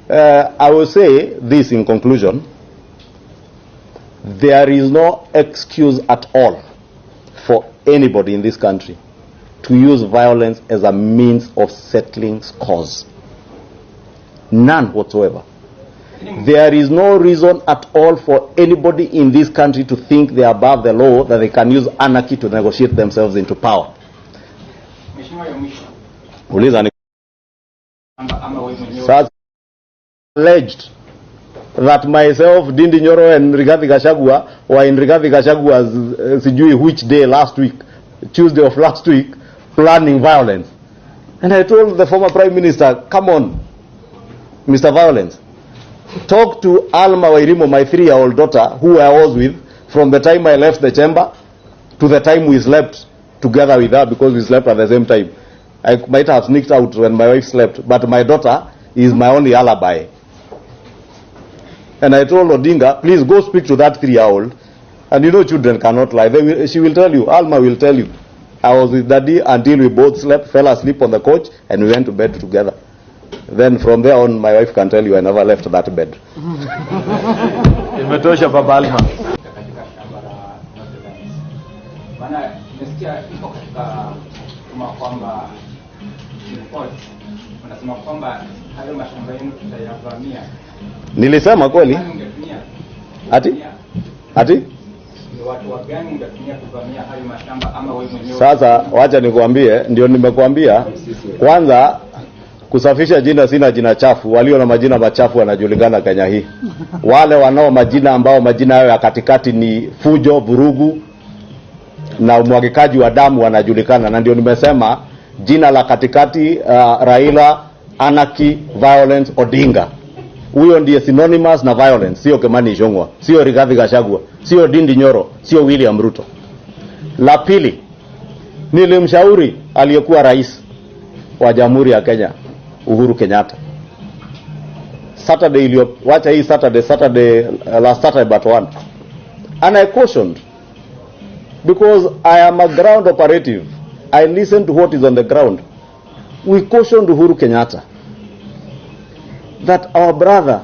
I will say this in conclusion. There is no excuse at all for anybody in this country to use violence as a means of settling scores. None whatsoever. There is no reason at all for anybody in this country to think they are above the law, that they can use anarchy to negotiate themselves into power. Alleged that myself, Dindi Nyoro and Rigathi Gachagua were in Rigathi Gachagua's sijui which day last week, Tuesday of last week, planning violence. And I told the former Prime Minister, come on, Mr. Violence, talk to Alma Wairimo, my 3-year-old daughter, who I was with from the time I left the chamber to the time we slept together with her, because we slept at the same time. I might have sneaked out when my wife slept, but my daughter is my only alibi. And I told Odinga, please go speak to that 3-year-old. And you know children cannot lie. She will tell you, Alma will tell you, I was with Daddy until we both slept, fell asleep on the couch, and we went to bed together. Then from there on, my wife can tell you I never left that bed. Imetosha Baba Alma. Nilisema kweli? Ati? Sasa wacha nikuambie, ndio nimekuambia, kwanza kusafisha jina, sina jina chafu. Walio na majina machafu wanajulikana Kenya hii. Wale wanao majina ambao majina yao ya katikati ni fujo, vurugu na umwagikaji wa damu wanajulikana. Na ndio nimesema jina la katikati, Raila, anarchy, violence, Odinga. Huyo ndiye synonymous na violence, sio Kimani Ichungwa, sio Rigathi Gachagua, sio Dindi Nyoro, sio William Ruto. La pili, nilimshauri aliyekuwa rais wa Jamhuri ya Kenya, Uhuru Kenyatta. Saturday wacha hii Saturday last Saturday but one. And I cautioned, because I am a ground operative. I listen to what is on the ground. We cautioned Uhuru Kenyatta that, our brother,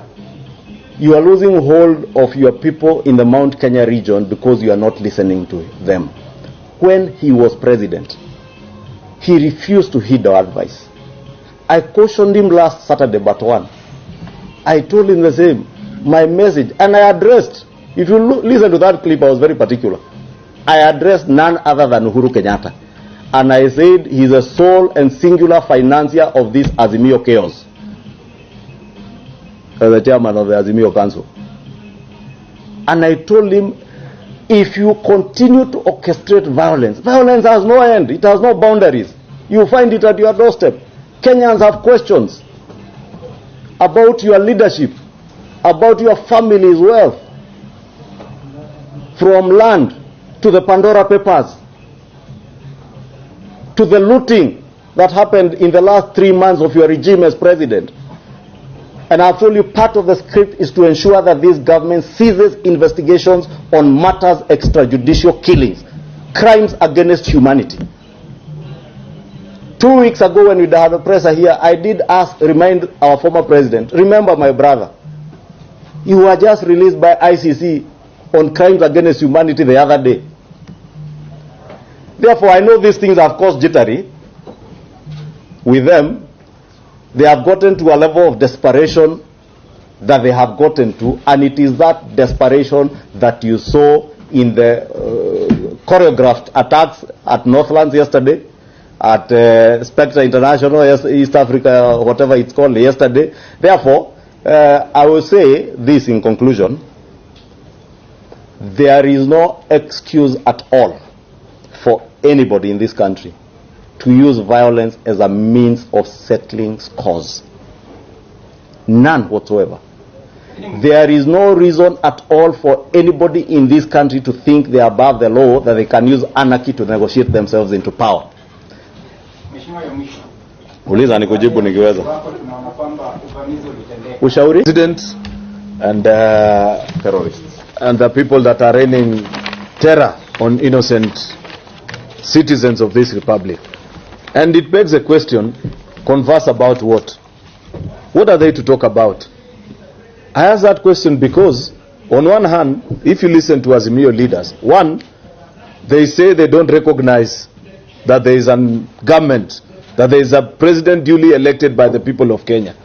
you are losing hold of your people in the Mount Kenya region because you are not listening to them. When he was president, he refused to heed our advice. I cautioned him last Saturday but one. I told him the same, my message, and I addressed, if you listen to that clip, I was very particular. I addressed none other than Uhuru Kenyatta. And I said he's a sole and singular financier of this azimio chaos, as the chairman of the Azimio Council. And I told him, if you continue to orchestrate violence, violence has no end, it has no boundaries. You find it at your doorstep. Kenyans have questions about your leadership, about your family's wealth, from land to the Pandora Papers, to the looting that happened in the last 3 months of your regime as president. And I've told you, part of the script is to ensure that this government ceases investigations on matters extrajudicial killings, crimes against humanity. 2 weeks ago when we had a presser here, I did remind our former president, remember my brother, you were just released by ICC on crimes against humanity the other day. Therefore, I know these things have caused jittery with them. They have gotten to a level of desperation that they have gotten to, and it is that desperation that you saw in the choreographed attacks at Northlands yesterday, at Spectre International, East Africa, whatever it's called, yesterday. Therefore, I will say this in conclusion. There is no excuse at all for anybody in this country to use violence as a means of settling scores. None whatsoever. There is no reason at all for anybody in this country to think they are above the law, that they can use anarchy to negotiate themselves into power. Uliza nikujibu nikiweza. Ushauri president and terrorists and the people that are raining terror on innocent citizens of this republic. And it begs a question, converse about what? What are they to talk about? I ask that question because, on one hand, if you listen to azimio leaders, one, they say they don't recognize that there is a government, that there is a president duly elected by the people of Kenya.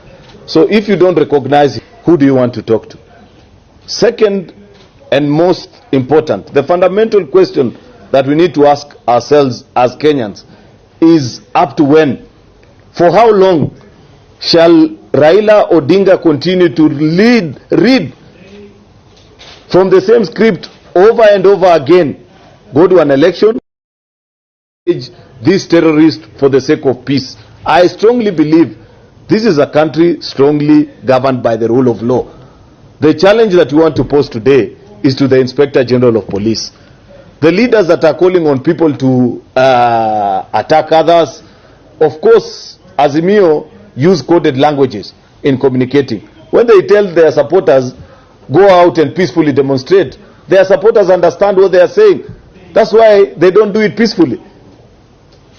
So if you don't recognize, who do you want to talk to? Second, and most important, the fundamental question that we need to ask ourselves as Kenyans is, up to when? For how long shall Raila Odinga continue to read from the same script over and over again, go to an election, these terrorists for the sake of peace? I strongly believe this is a country strongly governed by the rule of law. The challenge that we want to pose today is to the Inspector General of Police. The leaders that are calling on people to attack others, of course, azimio use coded languages in communicating. When they tell their supporters, go out and peacefully demonstrate, their supporters understand what they are saying. That's why they don't do it peacefully.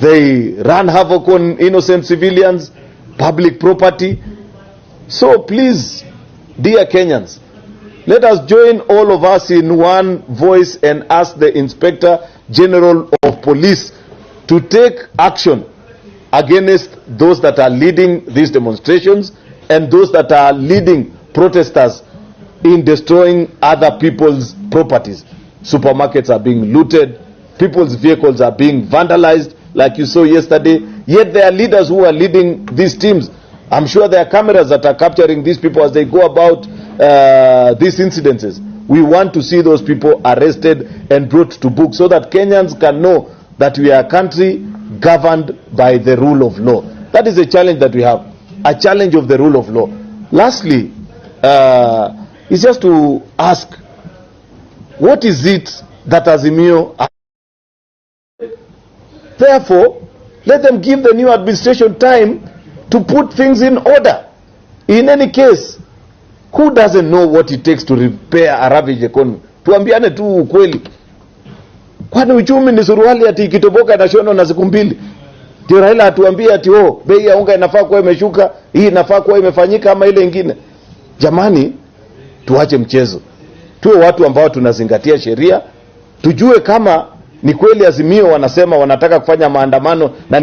They run havoc on innocent civilians, public property. So please, dear Kenyans, let us join all of us in one voice and ask the Inspector General of Police to take action against those that are leading these demonstrations and those that are leading protesters in destroying other people's properties. Supermarkets are being looted, people's vehicles are being vandalized, like you saw yesterday. Yet there are leaders who are leading these teams. I'm sure there are cameras that are capturing these people as they go about these incidences. We want to see those people arrested and brought to book so that Kenyans can know that we are a country governed by the rule of law. That is a challenge that we have, a challenge of the rule of law. Lastly, is just to ask, what is it that azimio? Therefore, let them give the new administration time to put things in order. In any case, who doesn't know what it takes to repair a ravaged economy? Tuambiane tu ukweli. Kwani uchumi ni suruali ati ikitoboka na shono na siku mbili? Ndio Raila atuambie ati bei ya unga inafaa kuwa imeshuka, hii inafaa kuwa imefanyika ama ile ingine. Jamani, tuache mchezo. Tuwe watu ambao tunazingatia sheria. Tujue kama ni kweli azimio wanasema wanataka kufanya maandamano na